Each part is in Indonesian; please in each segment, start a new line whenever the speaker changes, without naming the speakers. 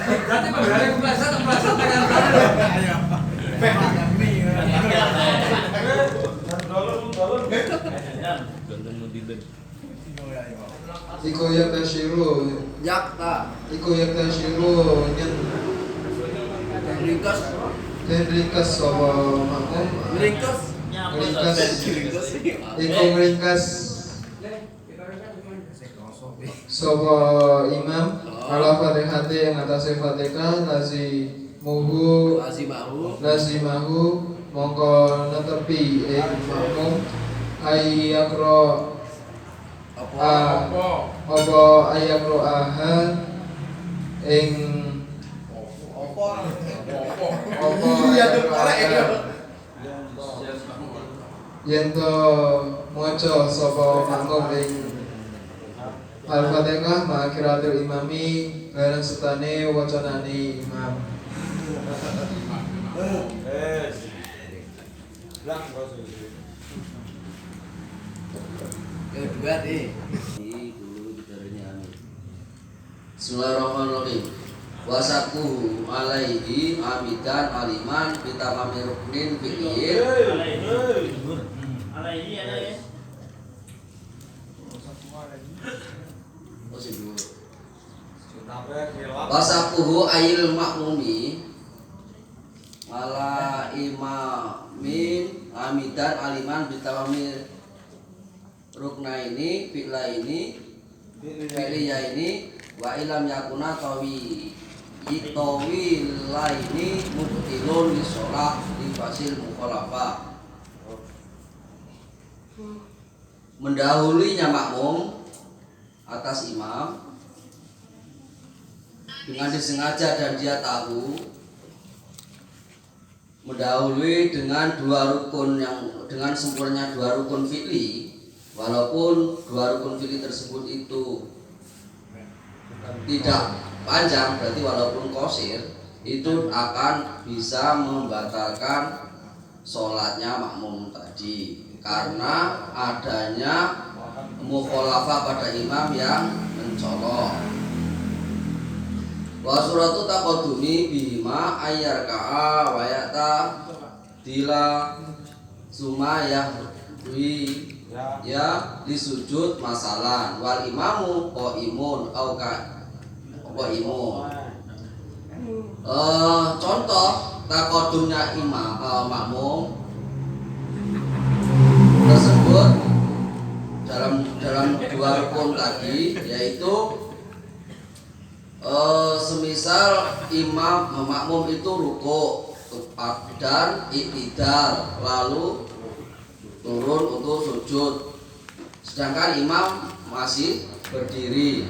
Berarti pembelajaran kepleset dengan
Iko yaktashiru
Yakta
Iko yaktashiru nyen ringkas sapa makmum
Ringkas
Iko ringkas sapa imam ala fatihati yang atas fatihah lazimahu mongko netepi makmum ayakro apa ayakro aha ing yen to maca sapa makmum ing Al-Fatihah ma'akhiratul imami barang setane wacanane imam.
kedua deh dulu Bismillahirrahmanirrahim. Wasaku alaihi amidan aliman kita mamiruknin fi'il alaihi wasakuhu ayil makmumi ala imamin amidan aliman bitawamir rukna ini fi'la ini fi'liya ini wa ilam yakuna tawi laini mubtilun li sholat li fasil mukhalafah mendahulinya makmum atas imam dengan disengaja dan dia tahu mendahului dengan dengan sempurnanya dua rukun fi'li walaupun dua rukun fi'li tersebut itu tidak panjang berarti walaupun qashir itu akan bisa membatalkan sholatnya makmum tadi karena adanya mukhalafah pada imam yang mencolok. Wa suratu taqaddumi bima ayyarka'a wa ya'ta dila sumayah ya disujud masalan wal imamu qaimun au qaimun. Contoh taqaddumnya imam makmum tersebut dalam dua rukun tadi yaitu semisal imam makmum itu ruku dan i'tidal lalu turun untuk sujud sedangkan imam masih berdiri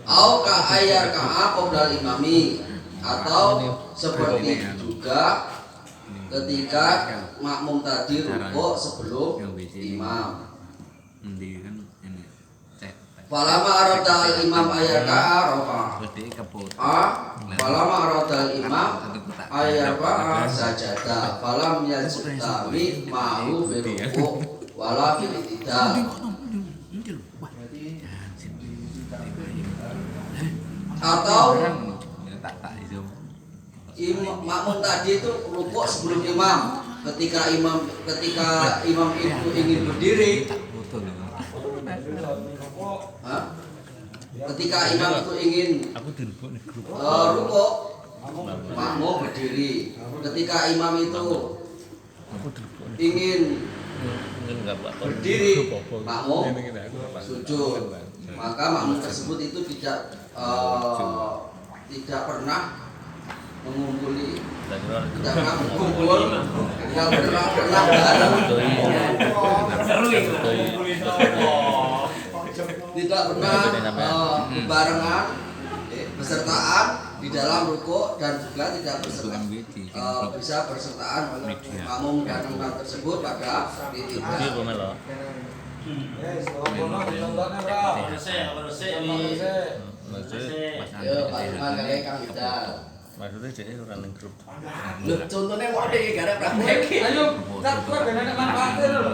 au ka ayar ka qoblal imami atau seperti juga ketika makmum tadi rukuk sebelum imam. Falama arada al imam ayarka'a rafa. Falama arada al imam ayarka'a sajada. Falam yajtami ma'hu fi rukuk wala fil i'tidal. Atau makmum tadi itu rukuk sebelum imam. Ketika imam itu ingin berdiri, ketika imam itu ingin rukuk, makmum berdiri. Ketika imam itu ingin berdiri, makmum sujud. Maka makmum tersebut itu tidak pernah mengumpuli, tidak pernah berkumpul, tidak pernah bareng, tidak pernah berbarengan, besertaan di dalam rukuk dan juga tidak bisa bersertaan makmum dan imam tersebut pada i'tidal.
Maksudnya jadi orang yang grup.
Lho, contohnya kok ada gara praktek.
Ayo, tak kowe ben nek manfaate lho.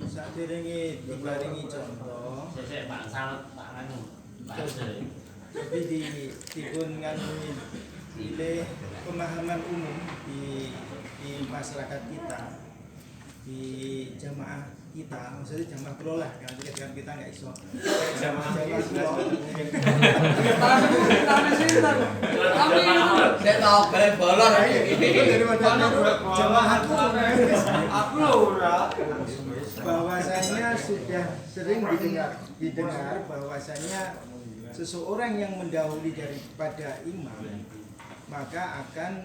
Saderenge diparingi contoh,
Sesek bangsal anu.
tapi dipun nganuni pilih pemahaman umum di masyarakat kita, di jamaah kita, maksudnya jamaah kelola kan kita nggak iso jamaah kelola.
Tapi
Saya tahu balik bolor
Jamaah
aku lho ora.
bahwasanya sudah sering didengar bahwasanya seseorang yang mendahului daripada imam maka akan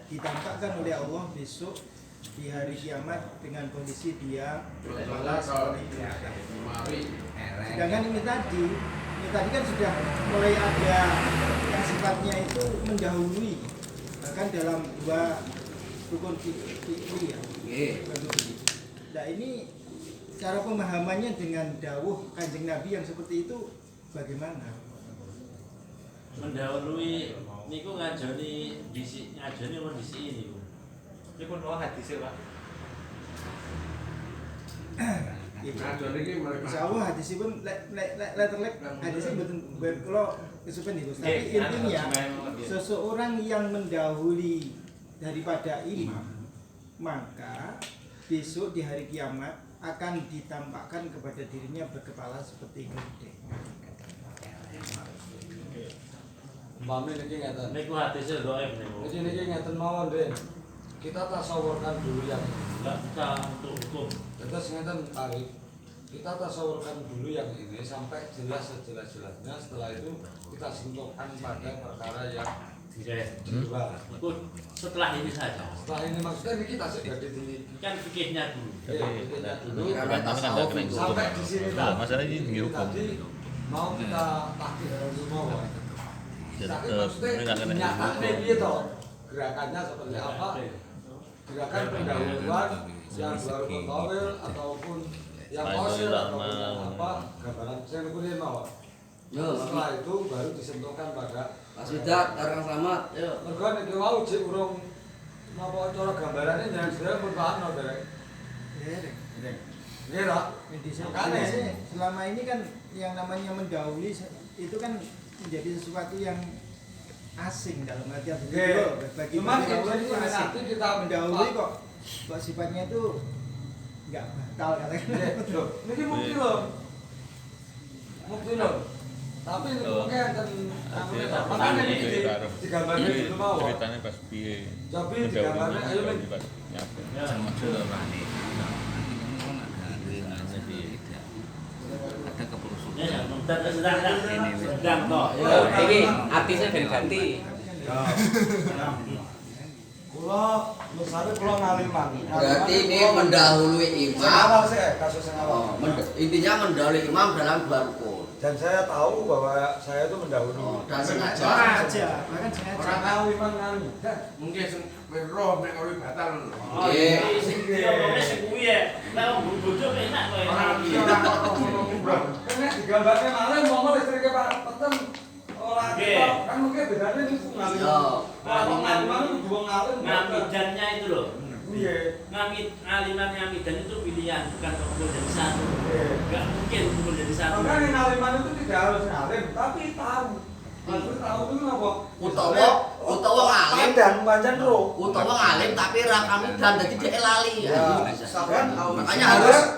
ditampakkan oleh Allah besok di hari kiamat dengan kondisi dia berkepala seperti ini. Sedangkan ini tadi kan sudah mulai ada yang sifatnya itu mendahului bahkan dalam dua rukun fikih ya. Nah ini cara pemahamannya dengan dawuh Kanjeng Nabi yang seperti itu bagaimana?
Mendahului niku ngajoni disi apa disi ini.
Ini pun hadis Pak.
Insya Allah hadisipun letterlek hadisnya bukan kalau kesupen itu. Tapi intinya seseorang yang mendahului daripada imam maka besok di hari kiamat akan ditampakkan kepada dirinya berkepala seperti keledai.
Mami niki ngeten.
Niku hadisnya dhaif niku.
Jadi niki ngeten mawon, Den. Kita tasawurkan dulu yang
Enggak bisa untuk hukum.
terus ngeten tarik. Kita tasawurkan dulu yang ini sampai jelas sejelas-jelasnya. Setelah itu kita sentuhkan pada perkara yang
Oke.
kedua.
Niku setelah ini saja.
Setelah ini maksudnya ini kita sudah di
Kan fikihnya dulu.
kita dulu
Tapi kan enggak kena hukum.
sampai di sini
Nah, masalah ini hukum.
tadi mau kita takdir semua. Tapi
Ini
maksudnya
enggak kena
nyatanya
hukum.
gitu gerakannya seperti apa? Gerakan pendahuluan yang baru mutawil ataupun yang qasir ataupun yang apa gambaran saya nukunin mau. Setelah itu baru disentuhkan pada
Mas Widat, Karang Slamet. Yo.
mergo nek mau jek urung napa cara gambarannya jangan sedaya pun paham no derek. Nggih ta? Makanya
Selama ini kan yang namanya mendahului itu kan menjadi sesuatu yang asing dalam artian bagi
Cuman
orang itu asing.
nanti kita
Mendahului kok sifatnya itu nggak batal katanya.
Loh, niki bukti loh. Bukti loh. Tapi ini mungkin akan makanya ini digambarkan dulu mau.
Ceritanya pas piye.
Tapi digambarkan ayo Min.
Nyapa.
Ya. Ya, sedang toh.
Ini artisnya ganti.
Kula misalnya kula ngaliman.
Berarti ini mendahului imam.
Kasus yang awal.
Intinya mendahului imam dalam dua rukun.
Dan saya tahu bahwa saya itu mendahului.
Dan sengaja.
Bahkan sengaja.
Orang ngaliman ngali.
Mungkin roh nek kawin batal.
Nggih.
Sing ngomongnya sing kuwi ya. Lah wong bodoh enak kowe.
Karena digambarkan malah mau listriknya Pak Peten orang kan mungkin bedanya itu ngalim.
Yo.
Kalau ngaliman itu dua ngalim.
Ngamidannya itu loh.
Iya.
Ngaliman ngamidan itu pilihan, bukan kumpul jadi satu. Enggak mungkin kumpul jadi satu.
Makanya ngaliman itu tidak harus ngalim, tapi tahu. Maksud tahu itu apa?
Utawa ngalim
Dan pancen roh.
utawa ngalim tapi ra kamidan dadi dhek lali. Makanya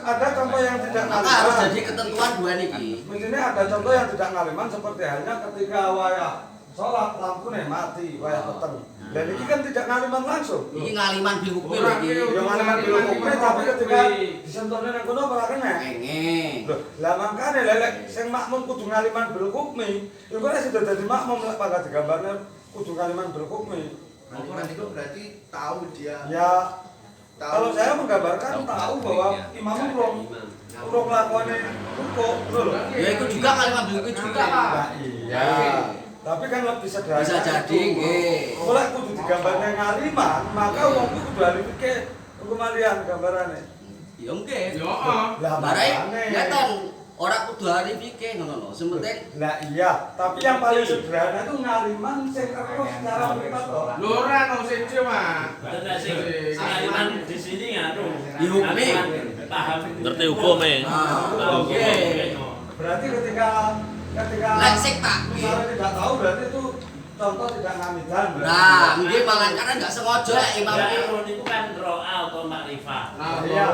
ada contoh yang tidak
maka harus jadi ketentuan dua niki.
Mestinya ada contoh yang tidak ngaliman seperti halnya ketika wayah sholat lampu nih mati wayah peteng. Dan ini kan tidak ngaliman langsung.
Iki ngaliman bil hukmi lho iki.
Yang ngaliman bil hukmi tapi ketika disentuhnya nang kono ora kena.
Pengen.
Loh, lah makane lelek sing makmum kudu ngaliman bil hukmi. Iku nek sudah dadi makmum lek pada digambarnya kudu ngaliman bil hukmi.
Ngaliman itu berarti tahu dia.
Ya kalau saya menggambarkan tahu bahwa imam urung lakone rukuk, lho.
Ya itu juga ngaliman bil hukmi juga, Pak.
Iya. Tapi kan lebih sederhana.
Bisa jadi nggih.
Oleh kudu digambarnya ngaliman, maka wong kudu ahli fikih hukum alian gambarane.
Ya nggih.
Yo.
Lah
Barai
makane.
ngeten Ora kudu hari fikih ngono lho. Sing penting
Nah iya, tapi yang paling sederhana itu ngaliman sing ero secara privat toh.
Lho ora no siji mah.
Tidak sih, ngaliman di sini nganu.
Dihukumi.
Paham.
Ngerti hukumnya.
ah, oke.
Berarti ketika
Lek sik tak
misalnya tidak tahu berarti itu contoh tidak ngamidan. berarti.
Nah, nggih malah karena enggak sengaja lek imam iki.
Itu kan ro'a atau makrifat.
Nah,
Iya.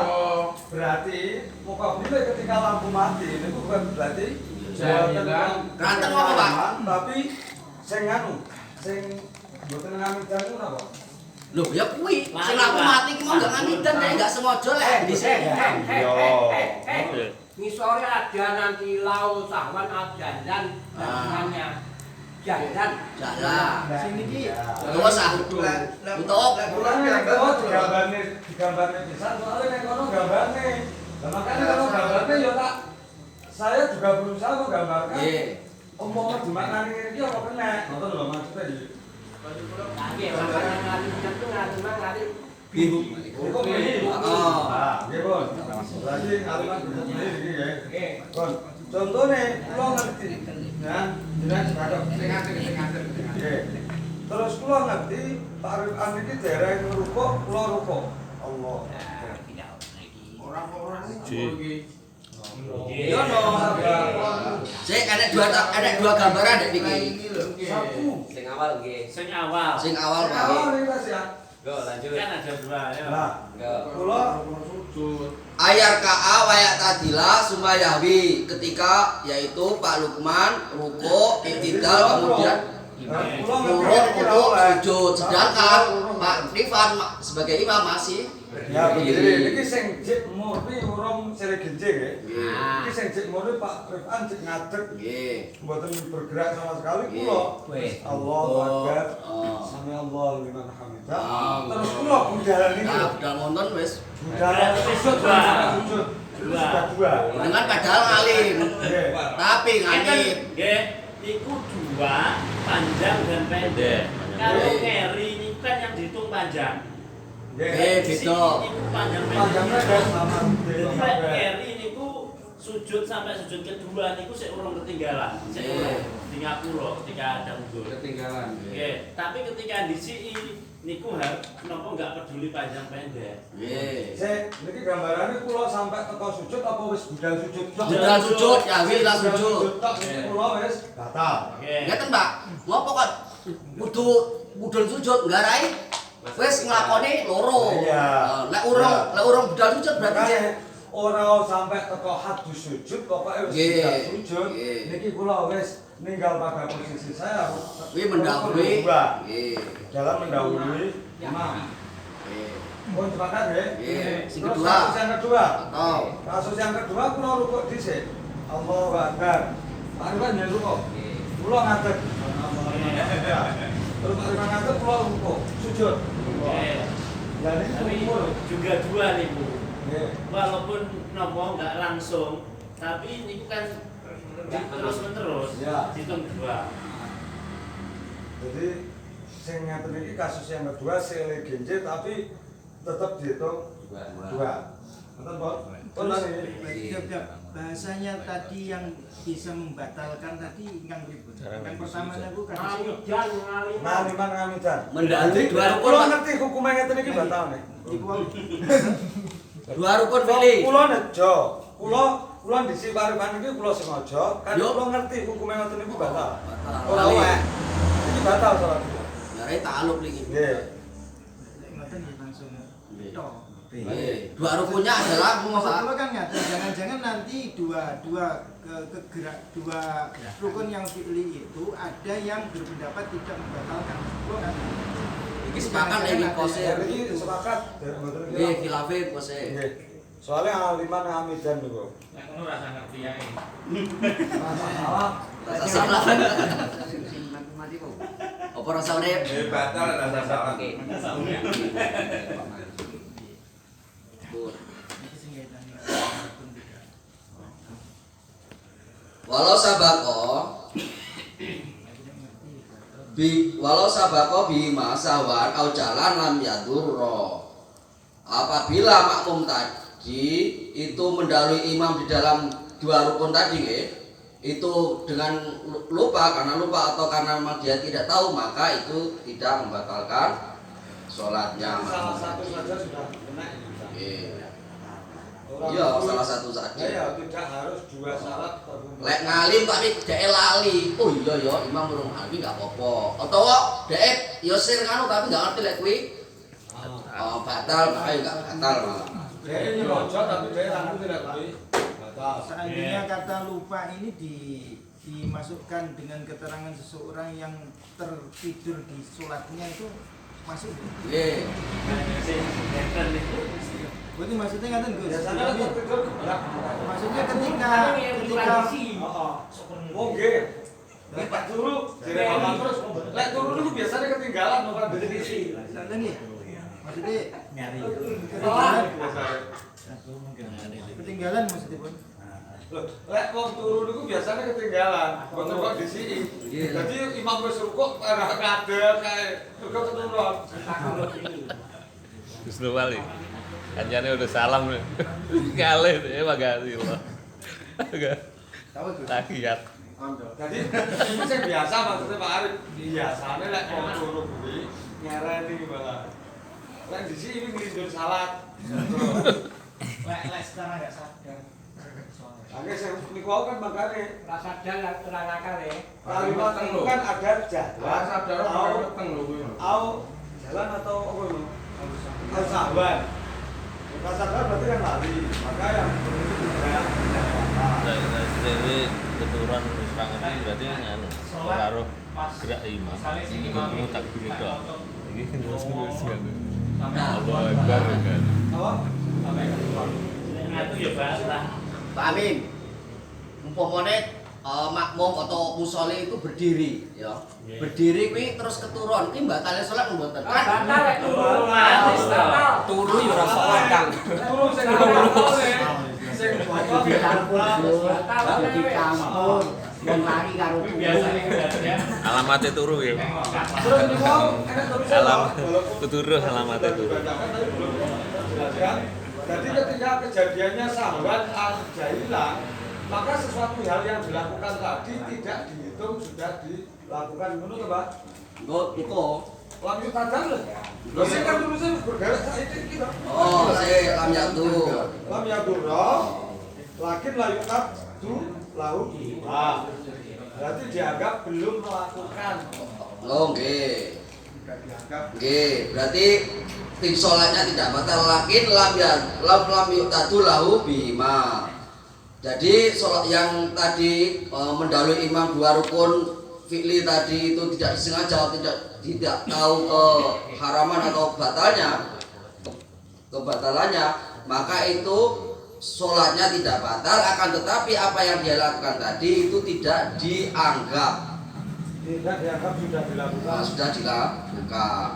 Berarti mukabile ketika lampu mati itu bukan berarti
Jahilan.
Ganteng apa, Pak?
Tapi sing nganu, sing mboten ngamidan itu napa?
Lho ya kuwi, sing aku mati ki mau enggak ngamidan lek enggak sengaja lek dhisik.
Yo.
Ngisore ada nanti lau sahwan ajalan namanya jalan.
Jalan.
Sing niki
Terus ah. Untuk
Kurang ya kalau digambarnya bisa soalnya nek kono gambane. Lah makanya kalau gambarnya yo tak saya juga berusaha menggambarkan.
nggih.
Umpama dimaknani ngene iki apa kena? Ngoten lho maksudnya iki.
Nggih, makanya ngali itu ngali
Bingung.
Hukum ini.
Heeh.
Nah, nggih, Bon. Berarti kalimat hukum ini iki nggih. Bon, contohnya kula ngerti. Ya, jenengan sadok
Sing ngatur.
Nggih. Terus kula ngerti Pak Rifan iki daerah ngrukuk, kula rukuk. Allah.
Orang
Ji.
iki.
Yo no. Sik enek dua gambaran dek niki.
Ini lho nggih.
Satu.
Sing awal nggih.
Sing awal.
Sing awal Pak.
Awal ini Mas ya.
Go lanjut.
Kan ada dua ya.
Nah,
Go.
kula
Sujud.
Ayat KA wayak tadila sumayahwi ketika yaitu Pak Lukman ruko itidal kemudian turun untuk sujud sedangkan Pak Rifan sebagai imam masih
ya
berdiri.
begini, ini sing jik murni urung sere genje nggih. Iki sing jik murni Pak Rifan jik ngadeg
Nggih.
mboten bergerak sama sekali
Nggih.
kula.
Weh.
Allahu Akbar.
Oh.
Sami Allahu liman hamidah.
Ah.
Terus kula budal niki.
Nah, udah nonton wis
Budal sujud sujud. Itu sudah dua.
dengan padahal ngalim.
Nggih.
Tapi ngalim.
Nggih, iku dua panjang dan pendek. Kalau
Nggih.
carry ini kan yang dihitung panjang.
Eh,
Nggih.
Di
beda.
sini iku panjang
Panjangnya
pendek.
ada sama
Jadi
sama.
carry niku sujud sampai sujud kedua niku sik urung ketinggalan. Sik urung di ngapura ketika ada unggul.
Ketinggalan.
Oke, tapi ketika di sini niku harus nopo nggak peduli panjang pendek.
Nggih.
Sik, niki gambarannya kula sampai teko sujud apa wis budal sujud?
Budal sujud, ya wis lah sujud.
Tok niki kula wis batal.
Oke.
Ngeten, Pak. Ngopo kok kudu budal sujud nggarai wis nglakoni loro.
Iya.
Nek urung budal sujud berarti
Makanya ora sampai teko hadus sujud pokoke wis
Nggih.
budal sujud.
Nggih.
Niki kula wis ninggal pada posisi saya.
kuwi mendahului.
Dua.
Nggih.
Jalan mendahului imam.
Nggih.
Mohon sepakat ya.
Nggih. Sing
Terus
kedua.
kasus yang kedua.
Atau
Kasus yang kedua kula rukuk dhisik. Allahu Akbar. Pak Rifan nyen rukuk. Kula ngadeg. Ya. Terus Pak Rifan ngadeg kula rukuk, sujud.
Oke.
Jadi
Tapi
rukuk.
juga dua nih Bu.
Nggih.
Walaupun nopo nggak langsung, tapi ini kan terus menerus.
Ya.
Hitung dua.
Jadi sing ngaten iki kasus yang kedua sele genje tapi tetap dihitung dua. Ngoten, Pak? Benar ini.
bahasanya tadi yang bisa membatalkan tadi yang ribut. Yang pertama aku kan
Ngalidan ngaliman.
Ngaliman ngamidan.
mendahului dua rukun,
Kula
Pak.
ngerti hukumnya ngeten iki batal nih.
iku
Dua rukun pilih.
Kula nejo. Kula dhisik paripan iki kula sengaja kan
Yo.
kula ngerti hukumnya ngoten niku batal.
Batal.
Ora wae. Iki batal salat.
Ngarai takluk iki.
Nggih.
ngoten ya langsung tok.
Nggih. Dua rukunnya adalah
Maksud
Pak.
gua kan ngaten, jangan-jangan nanti dua rukun yang dipilih itu ada yang berpendapat tidak membatalkan. Gua kan
Iki sepakat lagi kose.
Iki sepakat mboten
Nggih,
kira.
khilafe kose.
Nggih. Soalnya aliman ngamidan niku.
Nek ngono rasa ngerti ya.
Masalah.
Rasa salah. Apa rasa urip?
Batal rasa salah.
Oke.
iki sing kaitannya rukun tidak.
Walau sabako walau sabako bima sawan au jalan lam yadurro. Apabila makmum tadi itu mendahului imam di dalam dua rukun tadi itu dengan lupa, karena lupa atau karena memang dia tidak tahu, maka itu tidak membatalkan sholatnya.
Salah satu saja sudah kena.
Iya, salah satu saja.
Ya, tidak harus dua syarat terkumpul.
Lek ngalim tapi dhek lali. Oh iya ya, imam urung ngalim gak apa-apa. Atau dhek ya sir kanu tapi gak ngerti lek kuwi. Batal, makanya gak batal malah.
Dia ini rojo tapi dia langsung tidak kuwi. Batal.
Seandainya kata lupa ini dimasukkan dengan keterangan seseorang yang tertidur di sholatnya itu masuk.
Nggih.
Berarti maksudnya ngaten Gus.
Biasanya kan tertidur geblak.
Maksudnya ketika
Oh nggih. Lek tak turu, jadi aman terus. Lek turu niku biasanya ketinggalan ora definisi.
Salah nih. Maksudnya
nyari.
ketinggalan maksudnya pun.
Loh, lek wong turu niku biasanya ketinggalan. Mboten kok disiki. Jadi imam wis rukuk ora ngadeg kae. Mergo keturun.
Justru wali. Kancane udah salam nih. Kalih deh makasih loh.
Tahu itu.
Takiyat.
Jadi ini sing biasa maksudnya Pak Arif. Biasane lek wong turu kuwi ngereni malah. Lek disiki ini ngelindur salat.
Lek sekarang enggak sadar.
Oke, saya niku kan makane
Rasa sadar ora nakal ya.
kalimat itu kan ada jadwal.
sadar
Au-
weteng lho kuwi.
jalan atau apa itu? Sahabat. Kalau sadar berarti kan lari. Maka yang perlu juga
Dewi keturunan Islam ini berarti nganu. Karo gerak imam. Iku takbir itu. Iki terus kan. Allahu Akbar kan.
apa?
Ngatu ya bahas lah.
Pak Amin, umpamane makmum atau musolli itu berdiri, ya. Berdiri kuwi terus keturun, kuwi batalnya sholat mboten? Kan
Batal lek turu. Batal.
turu ya ora sholat, Kang.
Turu sing ngene. Sing
Batal di kampung. Wong lari karo
Biasanya ya.
Alamatnya turu ya.
terus niku enak terus
Alam tuturuh alamatnya turu.
Jadi ketika kejadiannya sahabat al-jailah, maka sesuatu hal yang dilakukan tadi tidak dihitung sudah dilakukan. Menurut Pak?
Engko
Lam yutadar lho. Lho sing kan tulisnya bergerak saiki kita.
oh, lam yatu.
Lam yadurra lakin la yutadu lahu. Ah. Berarti dianggap belum melakukan.
Oh, nggih. Nggih, berarti sholatnya tidak batal, lakin lam yutadu lahu bima. Jadi sholat yang tadi mendahului imam dua rukun fi'li tadi itu tidak disengaja, tidak tahu keharaman atau kebatalannya, maka itu sholatnya tidak batal, akan tetapi apa yang dia lakukan tadi itu tidak dianggap.
Tidak dianggap sudah dilakukan.
Sudah dilakukan.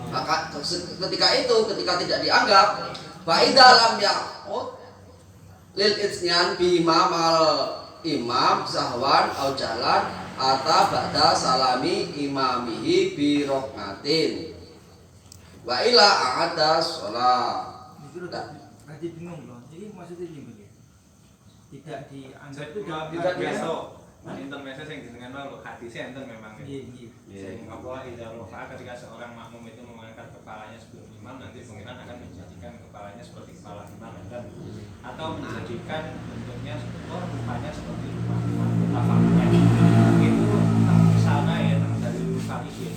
Maka ketika tidak dianggap, faida lam ya'ud lil itsyan bima mal imam sahwan au jalan ata ba'da salami imamihi bi rakatin wa ila a'ada shalah.
Itu tadi bingung loh. Jadi maksudnya gini. Tidak dianggap itu
tidak biasa. Enten mese sing jenengan lho hadisnya enten memang.
Iya.
Sing apa idza rafa ketika seorang makmum itu mengangkat kepalanya sebelum imam, nanti pengiran akan menjadikan kepalanya seperti kepala imam dan atau menjadikan bentuknya rupanya seperti rupa imam mutafaknya. Itu misalnya ya dari Faridin.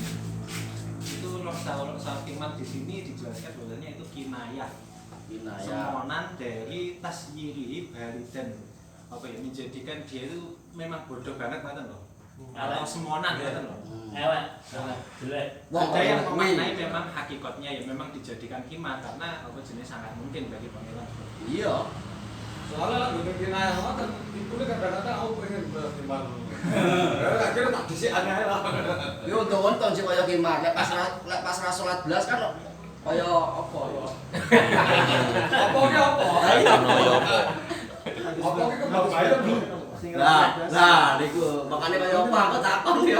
Itu Nursaul Iman di sini dijelaskan bahwasanya itu kinayah. Semonan dari tasyiri balidan, apa ya, menjadikan dia itu memang bodoh banget ngoten loh. Atau semonan ngoten loh.
Elek, jelek.
Wong
Ada yang
orang
memaknai memang hakikatnya ya memang dijadikan kima karena apa jenis sangat mungkin bagi pangeran.
Iya.
Soalnya lah gue bikin ayah ngoten, itu kadang-kadang aku pengen bertimbang. Akhirnya tak disik aneh lah.
Yo untung sing kaya kimar, lek pas ra salat blas kan kaya apa ya?
Apa-nya apa?
Ono ya apa?
Apa itu berbahaya belum?
Nah, niku makane kaya apa aku takon ya.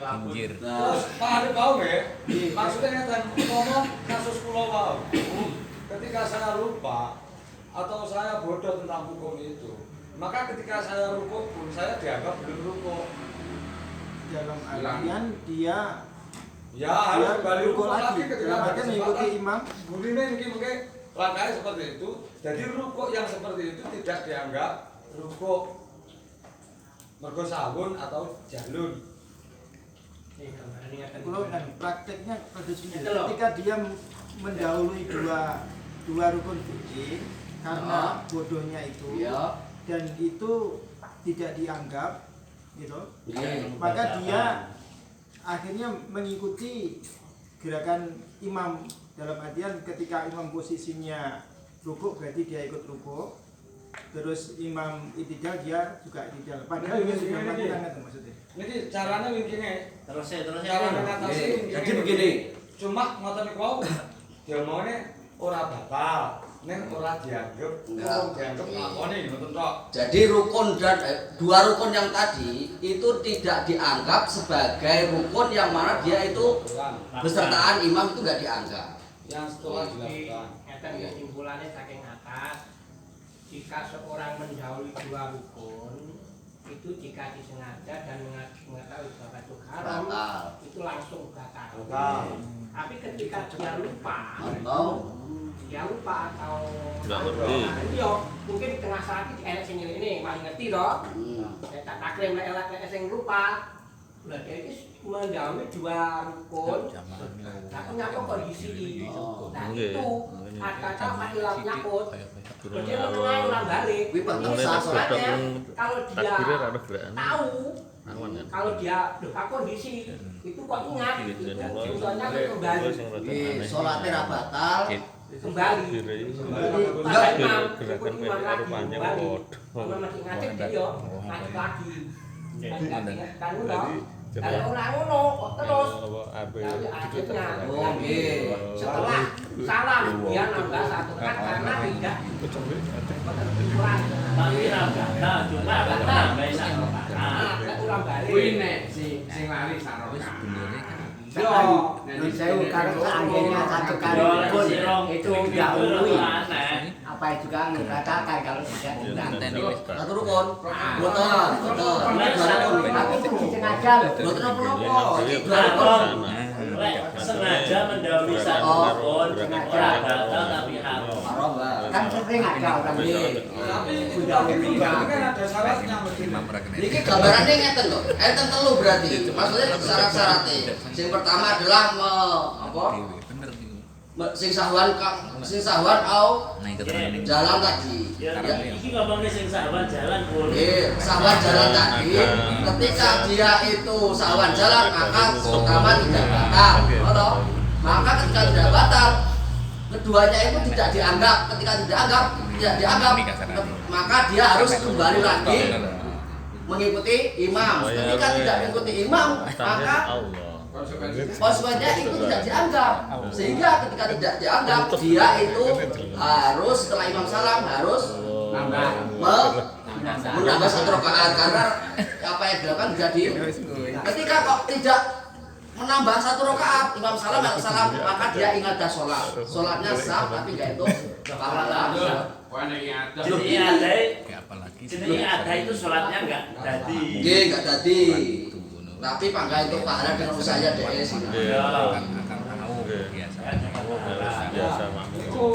Injir.
Terus Pak Arif tahu nggak? Maksudnya ngeten ngomong kasus pulau wow. ketika saya lupa atau saya bodoh tentang hukum itu, maka ketika saya rukuk pun saya dianggap belum rukuk.
Dalam artian dia
Ya harus kembali
rukuk
rukuk lagi
lagi.
ketika
Dalam
ada
artian
kesempatan.
mengikuti imam.
Bunyinya mungkin langkahnya seperti itu. Jadi rukuk yang seperti itu tidak dianggap rukuk mergo sahun atau jalun.
Kalau kan prakteknya pada sini
Itu loh.
ketika dia mendahului dua rukun fikih karena bodohnya itu
Ya.
dan itu tidak dianggap gitu,
Iya.
maka dia akhirnya mengikuti gerakan imam. Dalam artian ketika imam posisinya rukuk berarti dia ikut rukuk, terus imam itidal dia juga itidal, padahal dia sudah melakukan itu maksudnya.
Ini caranya mungkinnya.
Terus
Cara mengatasi
Jadi begini.
Cuma ngoten niku dia maunya ora batal, ning ora dianggap,
Enggak.
dianggap ngakoni ngoten tok.
Jadi rukun dan dua rukun yang tadi itu tidak dianggap sebagai rukun yang mana dia itu besertaan imam itu nggak dianggap.
Yang setelah dilakukan.
Ngeten kesimpulannya saking atas, jika seorang mendahului dua rukun itu jika disengaja dan mengetahui bahwa itu haram
Batal.
itu langsung batal.
Batal.
Tapi ketika dia lupa,
Atau
atau
Nggak ngerti.
Iya, mungkin di tengah saat ini sing ini masih ngerti toh.
hmm,
Tak taklim lek sing lupa. Lah dia ini mendahului dua rukun. Tapi nyakut kondisi. Nah
Nggih.
itu kata makilah nyakut.
Durung
Jadi menengah ulang balik.
Kuwi penting
Ini
sah,
sebenarnya kalau dia
takbirnya rada berani.
tahu,
Awan kan.
kalau dia lupa kondisi itu kok ingat,
Iya,
itu
jadi lo-
misalnya kembali,
Terus yang rada aneh.
sholatnya ra batal.
kembali.
Takbirnya itu
Pada imam,
gerakan
ikut imam
PDR
lagi,
panjang
kembali.
kok.
Kalau masih ngatik dia, ngatik lagi. Kan udah. Kalau orang ngono kok terus. Tapi akhirnya
Oh, nggih.
setelah salam dia nambah satu kan karena tidak ketentuan.
Tapi rambata, cuma tambah satu
Nah, lek ulang balik.
Kuwi nek sing lari sarone.
Yo,
Saya kalau seandainya satu kali pun itu dahului, apa juga mengatakan kalau tidak diundang.
Satu rukun. Boten, boten. Dua rukun.
Tapi itu disengaja loh.
Boten apa-apa. Iki dua
Nah,
rukun.
lek sengaja mendahului satu rukun, ora batal tapi haram.
Haram, Mbak.
Kan sering ada orang
Nggih.
Tapi itu tadi berarti kan ada syaratnya mesti.
Iki gambarannya ngeten kok. Enten telu berarti. Maksudnya syarat-syaratnya. Sing pertama adalah sing sahwan au jalan tadi.
Ya,
Ya.
iki ngomongnya sing sahabat jalan boleh.
Sahwan jalan tadi. Ketika dia itu sahwan jalan maka pertama tidak batal. Atau maka ketika tidak batal keduanya itu tidak dianggap. Ketika tidak dianggap maka dia harus kembali lagi mengikuti imam. Ketika tidak mengikuti imam maka
Allah.
konsekuensinya itu tidak dianggap, sehingga ketika tidak dianggap dia itu harus setelah imam salam harus menambah satu rakaat karena apa yang dilakukan jadi ketika kok tidak menambah satu rakaat imam salam atau salam maka dia ingat dah sholatnya sah tapi nggak itu pahala.
Jadi ada itu sholatnya enggak dadi.
Nggih nggak tadi tapi pangga itu pahala dengan usahanya deh sih.
Biasa makmum.
Itu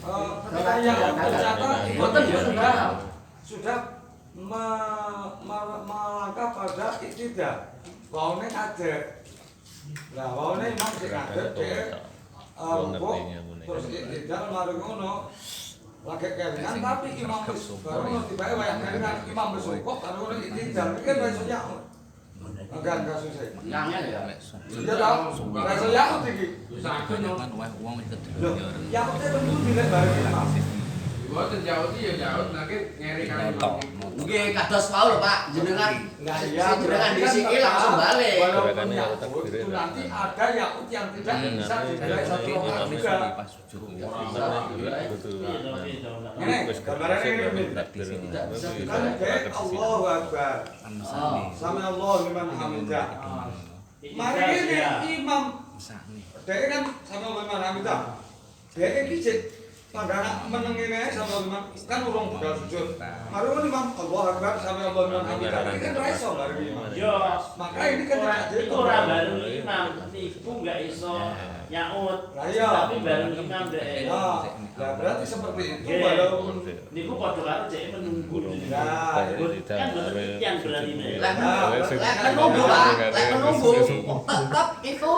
ketika yang ternyata sudah melangkah pada iktidal. Waune ada. Lah waune imam sing ada dhek rukuk terus iktidal mari ngono. Lagi kelingan tapi imam wis baru tiba-tiba wayah kelingan imam wis rukuk karo ngono iktidal. Iki iso nyaut. Enggak susah.
Nangnya ya.
Iya tau. Iso nyaut iki. Yaut itu tentu dilek bareng imam.
Boten jauh ya jauh, nanti ngeri kali.
Nggih kados wau lho Pak, jenengan
Nah,
si
iya,
jenengan di
berarti
sini
kan
langsung balik.
Walaupun yaut itu nanti ada yaut yang tidak bisa dibalik satu orang juga. Ini gambarannya ini. Kan kayak Allahu Akbar. Sami Allahu liman hamidah. Mari ini imam. Dia kan sama Allahu liman hamidah. Dia iki cek pandangan menengene sampai imam kan urung budal sujud. Mari kan imam Allah Akbar sampai Allah imam hamidah. Ini kan ra iso lari imam.
Yo,
Maka ini kan tidak
itu ora bareng imam, niku enggak iso nyaut.
Lah iya.
Tapi bareng imam deh.
Nah, lah berarti seperti itu
Nggih.
walaupun
Niku padha karo cek menunggu.
Nah,
Kan bener yang berarti nih.
Lek menunggu Pak, lek menunggu tetap itu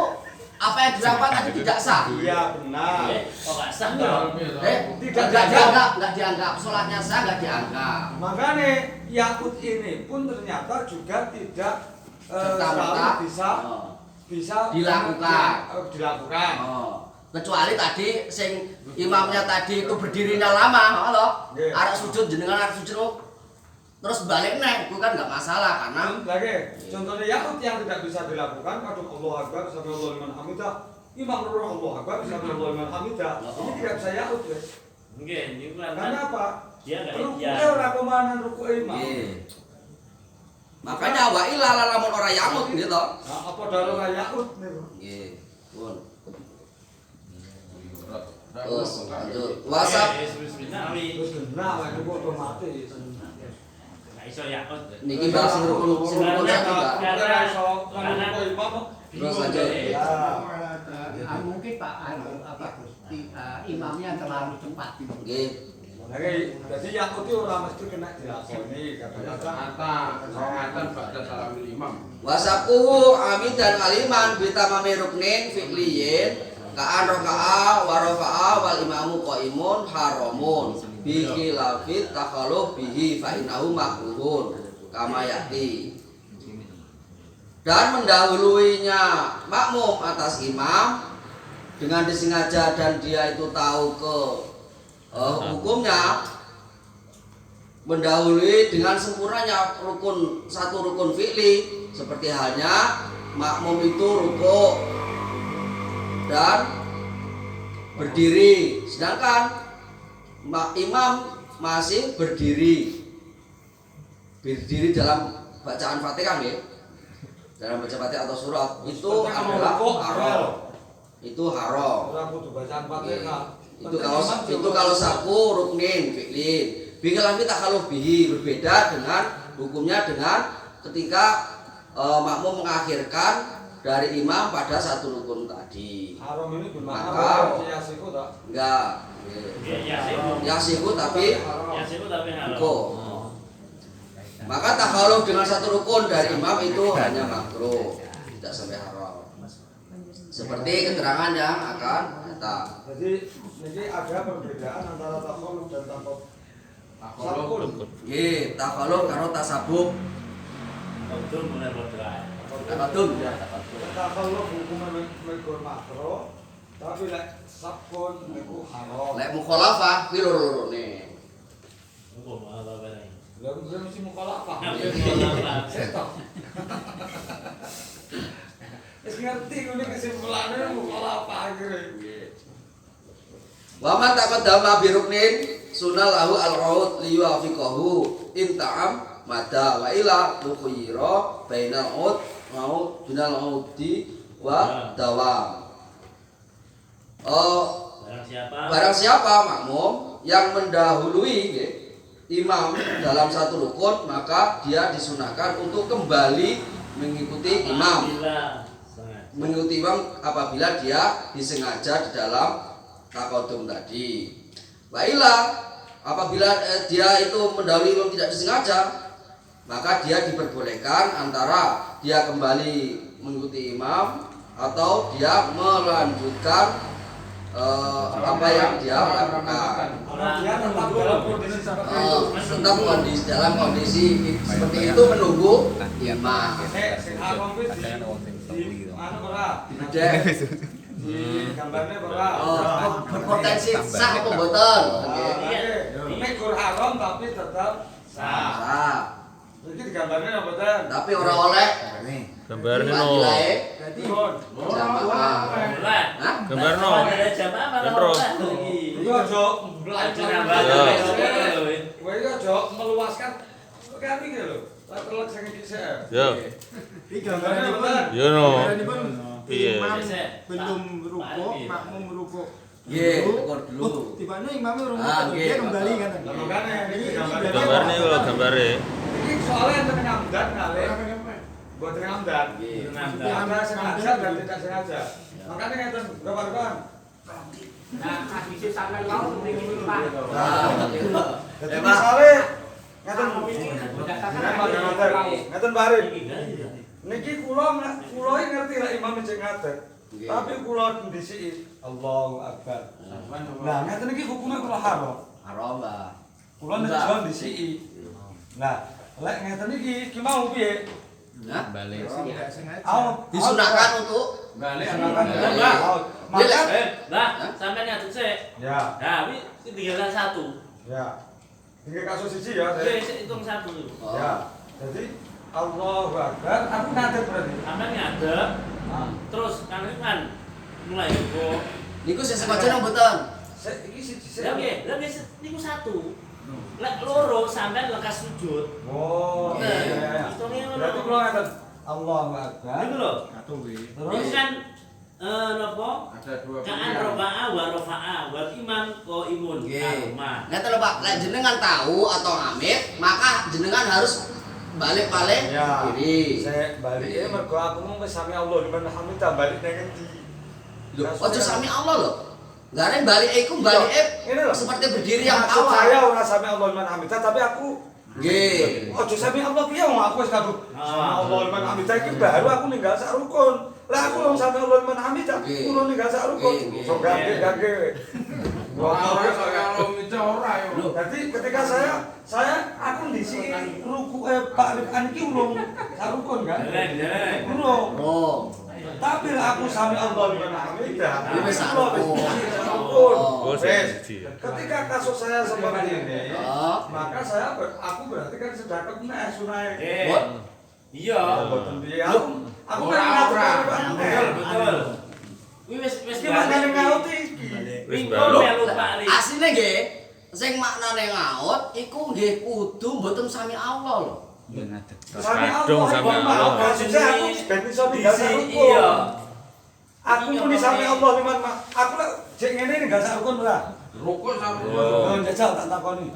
apa yang dilakukan tadi tidak sah.
iya benar.
Oh enggak sah dong.
Enggak dianggap, sholatnya sah enggak dianggap.
Makanya yakut ini pun ternyata juga tidak
Serta-merta
bisa
dilakukan.
dilakukan.
Oh. Kecuali tadi sing imamnya tadi itu berdirinya lama, halo.
Nggih.
Arek sujud jenengan arek sujud terus balik neng, itu kan nggak masalah karena
Lagi, contohnya yakut yang tidak bisa dilakukan, kadung Allah Akbar sampai Allah liman hamidah, imam roh Allah Akbar sampai Allah liman hamidah. Ini tidak bisa yakut ya.
Nggih, niku
Karena apa?
dia enggak
Rukuknya ora kemanan rukuk imam.
Iya. Makanya wa ila lamun ora yamut gitu.
Nah, apa dalam yakut nih?
Nggih. Pun. Terus lanjut. WhatsApp
Terus benar lagi kok otomatis.
iso yakut.
niki bahas rukun
Karena
tadi, Pak.
karena
Rukuk imam.
Terus lanjut.
Mungkin Pak imamnya terlalu cepat.
Nggih.
Lagi, jadi yakut itu orang mesti kena dilakoni
Kata pada salam imam.
Wasaquhu amidan aliman bitamami ruknin fi'liyin ka'an raka'a wa rafa'a wal imamu qaimun haramun bi khilafit takhaluf bihi fa innahu makruhun kama yati. Dan mendahuluinya makmum atas imam dengan disengaja dan dia itu tahu ke hukumnya, mendahului dengan sempurnanya satu rukun fi'li seperti halnya makmum itu rukuk dan berdiri, sedangkan imam masih berdiri dalam bacaan Fatihah ya, dalam baca Fatihah atau surat itu adalah haram. Itu haram.
Orang kudu bacaan Fatihah.
Itu kalau saku ruknin fi'lin. Biqalafi takhaluf bihi, berbeda dengan hukumnya dengan ketika makmum mengakhirkan dari imam pada satu rukun tadi.
Haram ini gimana?
Maka
Yasiku tak?
enggak. Yasiku tapi
haram.
Hukum. Maka takhaluf dengan satu rukun dari imam itu hanya makruh, tidak sampai haram. Seperti keterangan yang akan datang.
Jadi ini ada perbedaan antara takhaluf dan tasabbuh.
Nggih, takhaluf karo tasabbuh.
Betul benar betul.
Takadum.
Takhaluf hukumnya mekur makruh, tapi lek sabun niku haram.
Lek mukhalafah ki loro-lorone.
Hukum apa barang?
Lah dia mesti mukhalafah.
Setok.
Wis ngerti ngene kesimpulannya mukhalafah iki.
Wa man taqaddama bi ruknin sunna lahu al-raud li yuwafiqahu in ta'am mada wa ila mukhira bainal ud mau binal udi wa dawam. Barang siapa makmum yang mendahului imam dalam satu rukun, maka dia disunahkan untuk kembali mengikuti imam. Mengikuti imam apabila dia disengaja di dalam takodum tadi. Baiklah, apabila dia itu mendahului imam tidak disengaja, maka dia diperbolehkan antara dia kembali mengikuti imam atau dia melanjutkan apa yang dia lakukan.
Dia tetap dalam kondisi seperti itu.
Tetap dalam kondisi seperti itu menunggu imam.
Sing haram wis di anu ora? Di gambarnya ora?
Berpotensi sah apa mboten?
Nek gur haram tapi tetap sah.
Sah.
Iki di gambarnya apa mboten?
Tapi ora oleh
Gambarnya no.
Berarti jamaah. Hah?
Gambar no.
Ada jamaah mana
Gendro.
lagi?
Iku aja belajar. Kowe iki aja meluaskan kami iki lho. Tak telek sing iki sik.
Ya.
Iki gambarnya
Ya no.
gambaranipun
Iya.
imam belum rukuk, makmum rukuk
Nggih, ukur dulu.
Oh, tibane imame urung
Ah, nggih.
dia kembali kan.
Makanya ini
Gambarnya kalau gambarnya.
Ini soalnya yang tengah ngamdan kali. Buat tengah ngamdan. Ada sengaja dan tidak sengaja. Makanya ngeten kawan-kawan.
Nah, hadis sampean mau mriki Pak.
Jadi misalnya ngeten ngeten Pak Arif. Niki kula ngerti lah imam cek ngaten. Tapi kula ndisiki Allahu Akbar. Nah, ngeten iki hukumnya kula haram.
Haram lah.
Kula nek jual ndisiki. Nah, lek ngeten iki ki mau piye?
Nah,
Balik.
Tidak sengaja.
disunahkan untuk
Balik
Maka
Nah, sampai ngaduk sih.
ya,
Nah, ini tinggalan satu.
ya. Tinggal kasus siji ya.
Oke, saya hitung satu dulu.
Ya. Jadi Allahu Akbar, aku ngadep berarti.
Sampai ngadep, terus kan mulai kok.
niku sesengaja nang mboten.
Iki siji.
Lah nggih, niku satu. Lek loro sampai lekas sujud.
Oh, iya. Berarti kula ngaten Allahu Akbar.
Gitu loh.
Terus
Ini kan napa?
Ada dua
Ka'an rofa'a wa rofa'a wal iman ko imun
Nggih.
arma.
Ngeten lho Pak, lek jenengan tahu atau ngamit, maka jenengan harus balik paling
ya.
kiri.
Saya balik mergo aku mau wis sami Allah liman hamidah balik nang endi.
Ojo sami Allah lho. Garen balik iku balik
Ini loh.
seperti berdiri yang
Maksud
awal.
saya ora sami Allah liman hamidah tapi aku
Nggih.
ojo sami Allah piye wong aku wis kadung sami Allah liman hamidah iki baru aku ninggal sak rukun. Lah aku wong sami Allah liman hamidah kulo ninggal sak rukun. So gage.
Ora kalau mica ora yo.
Jadi ketika aku ndisi ruku Pak Rifan iki urung sak rukun kan? Urung.
Oh.
Tapi lah aku sami Allah liman hamidah.
Ini wis sak
Kulo wis
rukun.
ndisi sak rukun.
Oh, siji.
Ketika kasus saya seperti ini,
Oh.
maka aku berarti kan sudah kena sunai.
Iya.
Aku kan ngatur
Betul. Wis
Iki maknane ngaut iki.
Wis
Minggu
balik.
melu Pak Ri.
Asline nggih, sing maknane ngaut iku nggih kudu mboten sami Allah lho.
Sami
Kadung sami Allah.
Maksudnya aku ben iso ninggal sak rukun.
Iya.
Aku muni sami Allah liman aku lek jek ngene ninggal sak rukun ora.
Rukuk sama
Oh, jajal tak takoni.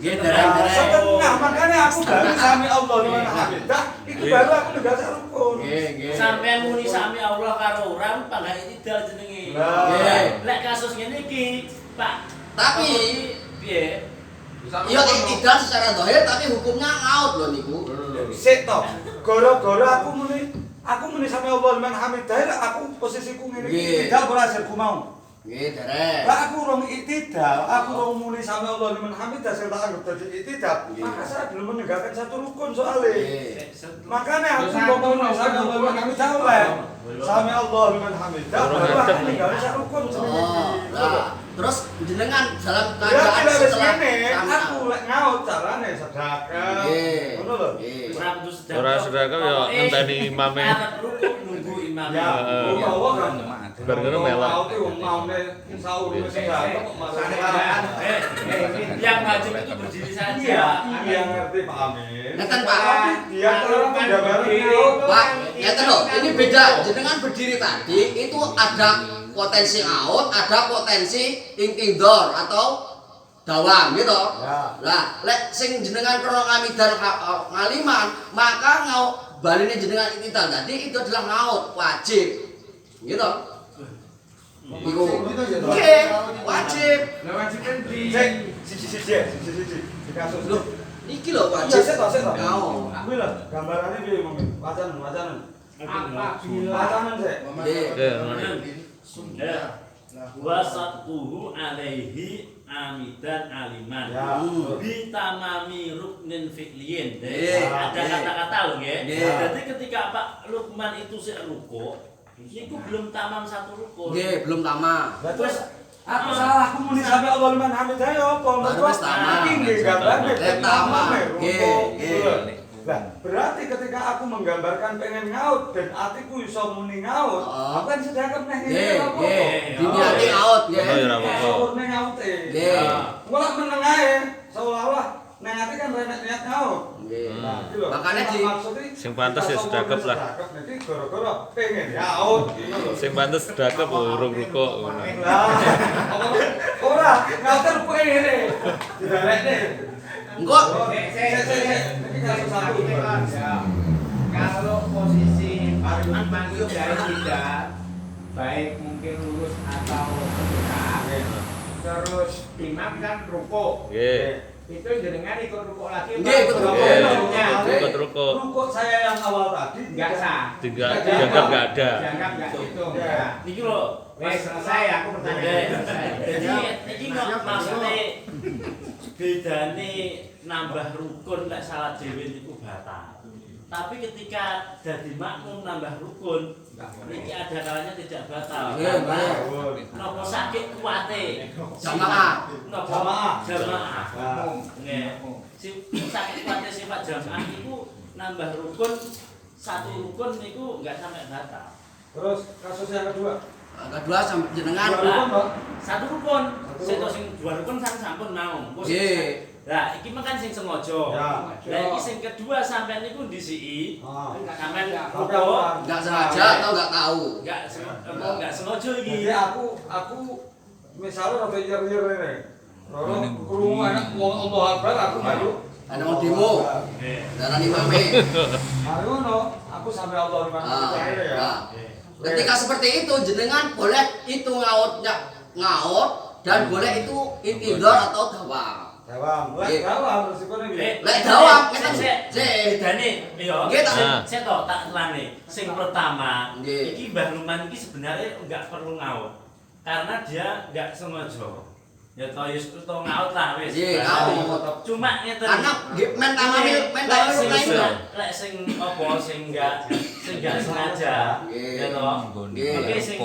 Nggih dereng-dereng.
Setengah makanya aku baru sami Allah liman hamidah, iki baru aku ninggal sak rukun.
Nggih.
Sampai muni sami Allah karo orang pangga itidal jenenge.
Nggih.
Lek kasus ngene iki, Pak.
Tapi
piye?
iya tidak secara zahir tapi hukumnya ngaut lho niku.
Sik to. Gara-gara aku muni sami Allah liman hamidah, aku posisiku ngene iki tidak ora hasilku mau.
Nggih dereng.
Lah aku rong itidal, aku rong muni sami Allah liman hamidah sing tak anggap dadi itidal. Maka saya belum meninggalkan satu rukun soalnya. Makanya aku mau muni sami Allah liman hamidah oleh. Sami Allah liman hamidah, baru aku ninggalin satu rukun jenenge.
Oh, nah, terus jenengan dalam
Ya
keadaan
tidak wis
setelah
ngene,
kami-
aku lek ngaut carane sedekah.
Nggih.
Ngono lho.
Nggih.
Ora kudu sedekah.
Ora sedekah ya ngenteni imame.
Arep rukuk nunggu imame.
Ya, bawa kan.
Bar ngono melok.
Ngaut iki wong maune sahur wis sedekah kok masalah.
Yang wajib itu berdiri saja.
Iya ngerti Pak Amin.
Ngeten Pak.
Dia kalau penjabaran ngaut.
Pak, ngeten lho, ini beda. Jenengan berdiri tadi itu ada potensi ngaut, ada potensi ingkidor atau dawam gitu.
Ya.
Lah, lek sing jenengan krono ngamidan ngaliman, maka ngaut baline jenengan iktidal tadi itu adalah ngaut wajib. Gitu. Iku. Nggih, wajib.
Lah wajib kan di
Siji. Di kasus
Loh, iki lho
Iya,
wajib.
sik to.
Ngaut.
Kuwi lho, gambarannya piye Mami? Wacanan.
Apabila
Wacanan sik.
Nggih.
Wasatuhu alaihi amidan aliman.
Ya.
Bitamami ruknin fi'liyin.
Iya.
Ada kata-kata loh nggih.
Iya.
Jadi ketika Pak Lukman itu sik ruko, itu belum tamam satu rukun.
Nggih, belum tamat.
Lah terus aku salah, aku muni sampe Allah liman hamidah ya apa?
Baru wis tamat.
Iki nggih gambare
Tamat.
Nggih.
Nggih.
Lah, berarti ketika aku menggambarkan pengen ngaut dan atiku iso muni ngaut, aku kan sedekah neh
Nggih,
apa?
nggih. Diniati ngaut nggih.
Oh, ya ora apa-apa.
Sahur neh ngaute.
Nggih.
Mulak meneng ae, seolah-olah neng ati kan renek niat nyaut.
Nggih.
Nah, iki lho.
Makanya di
Sing pantes ya sedekap lah.
Nanti gara-gara pengen nyaut gitu lho.
Sing pantes sedekap urung rukuk ngono.
Lah, ora, ngatur pengen ngene. Dibarekne.
Engko
Ini kasus satu.
Kalau posisi imam itu dari tidak baik mungkin lurus atau tegak, terus imam kan rukuk,
Nggih.
itu jenengan ikut rukuk lagi.
Nggih, ikut rukuk.
Ikut rukuk.
Rukuk saya yang awal tadi
Nggak sah.
Dianggap enggak ada.
Dianggap nggak hitung. Ya.
Iki lho,
Wes selesai aku pertanyaan.
Jadi iki kok maksudnya bedane nambah rukun lek salat dhewe niku batal. Tapi ketika dadi makmum nambah rukun, iki ada kalanya tidak batal.
Nggih, nggih.
Napa sakit kuwate?
Jamaah.
Napa jamaah.
Nah.
Nggih. Sakit kuwate sifat jamaah niku nambah rukun satu rukun niku enggak sampai batal.
Terus kasus yang kedua.
Kedua sampai jenengan
Dua rukun, Pak.
Satu rukun, sing dua rukun sampun mau.
Nggih.
Lah, iki mah kan sing sengaja.
Ya.
Lah iki sing kedua sampean niku ndisiki.
Ah.
Sampean
Rukun.
rukuk
Enggak sengaja atau enggak tahu?
enggak sengaja iki.
Jadi aku misalnya rada yer-yer ini. Krungu anak wong Allah Akbar aku baru
Ada mau demo. Darani mame.
mari ngono, aku sampai Allah Akbar ya.
Nah, ketika seperti itu jenengan boleh itu ngaut dan boleh itu intidor atau gawang.
Dawam, lek dawam resikonya nggih.
Lek dawang kita
Sik, bedane ya.
Nggih, tak-
Sik to tak terane. Sing pertama,
Nggih.
iki Mbah Luman iki sebenarnya enggak perlu ngaut. Karena dia enggak sengaja. Ya to yus to ngaut lah wis.
Nggih, ngaut.
Cuma ngeten.
Karena men tamamil
lek sing apa sing enggak sengaja.
Nggih.
Ya to.
Nggih.
Oke sing